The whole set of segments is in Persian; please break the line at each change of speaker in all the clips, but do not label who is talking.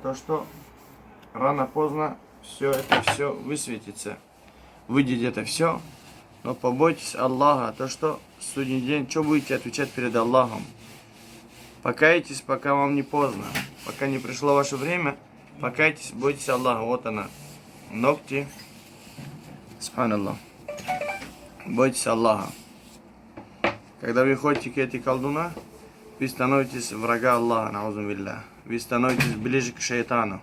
То, что рано-поздно все высветится, выйдет это все, но побойтесь Аллаха, то, что в судный день, что будете отвечать перед Аллахом? Покайтесь, пока вам не поздно, пока не пришло ваше время, покайтесь, бойтесь Аллаха, вот она, ногти, субханаллах, бойтесь Аллаха. Когда вы ходите к этой колдуна, вы становитесь врага Аллаха, наузу билля. Вы становитесь ближе к шайтану.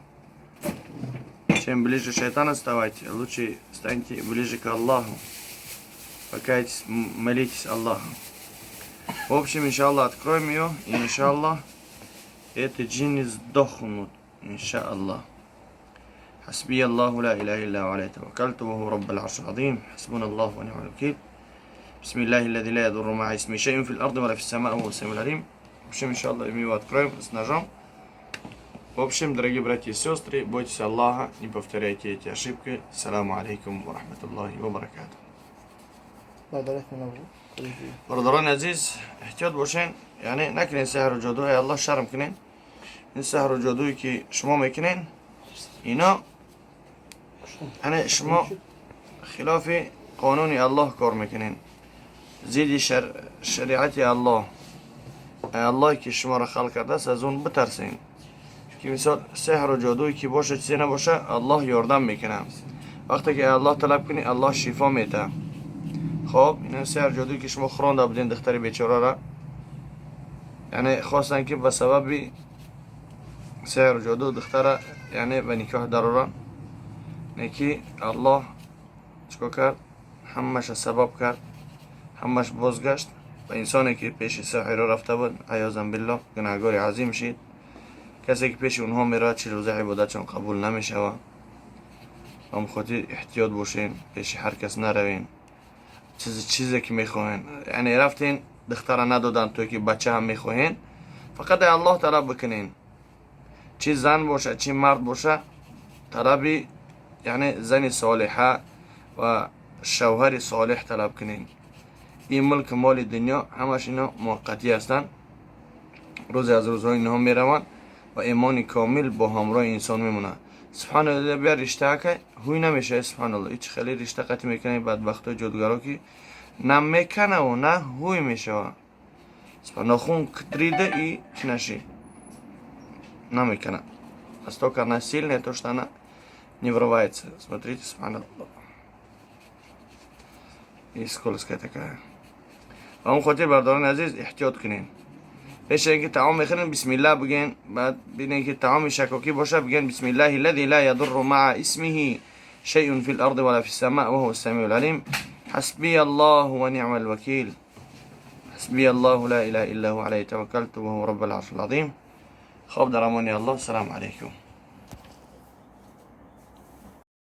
Чем ближе к шайтану ставайте, лучше станьте ближе к Аллаху. Покайтесь, молитесь Аллаху. В общем, иншаллах, откроем ее, и иншаллах, эти джинны сдохнут, иншаллах. حسبي الله لا إله إلا هو عليه توكلت وهو رب العرش العظيم حسبنا الله ونعم الوكيل بسم الله الذي لا يضر مع اسمه شيء في الأرض ولا في السماء وهو السميع العليم. В общем, иншаллах, мы его откроем с ножом. В общем, дорогие братья и сестры, бойтесь Аллаха, не повторяйте эти ошибки. Саламу алейкум ва рахматуллахи ва баракату. Бардоран азиз, احتیاط باشین، یعنی نکنین سحر و جادو، الله شرم کنین. این سحر و جادویی که شما میکنین اینا یعنی شما خلاف قانون الله کار میکنین، زید شریعت الله که شما را خلق کرده است از اون بترسین. که مثال سحر و جادویی که باشه چیزی نباشه الله یاردم میکنه. وقتی که الله طلب کنی الله شفا میده. خب این سحر جادویی که شما خورانده بودین دختر بیچاره را، یعنی خواستن که به سبب سحر و جادو دختر یعنی به نکاح درارن، نیکی الله چکو کرد، همش سبب کرد، همش بازگشت و انسانی که پیش سحر را رفته بود عیاذا بالله گناهکار عظیم شید. کسی که پیش اونها میره 40 روزه عبادتشون قبول نمیشه. و هم خاطر احتیاط باشین، پیش هر کس نروین. چیزی که میخواین، یعنی رفتین دختر ندادن توی که بچه هم میخواین، فقط الله طلب بکنین. چی زن باشه چی مرد باشه طلبی، یعنی زن صالحه و شوهر صالح طلب کنین. این ملک مال دنیا همش اینا موقتی هستن، روز از روزهای اینها میروند و ایمان کامل با همراه انسان میمونه. سبحان الله، بیا رشته که هوی نمیشه. سبحان الله، هیچ خیلی رشته قطع میکنه بدبخت جادوگرا که نه میکنه و نه هوی میشه. سبحان الله، خون کتریده ای چی نشی намекана. Настолько она сильная, то что она не врывается. Смотрите, субханаллах. И скользкая такая. هم خاطر برداران عزیز احتیاط کنین. پیش اینکه طعام میخورین بسم الله بگین، بعد ببینین که طعام شکاکی باشه بگین بسم الله الذي لا يضر مع اسمه شيء في الارض ولا في السماء وهو السميع العليم حسبي الله ونعم الوكيل حسبي الله لا اله الا هو عليه توكلت وهو رب العرش العظيم. خب در امان الله. السلام علیکم.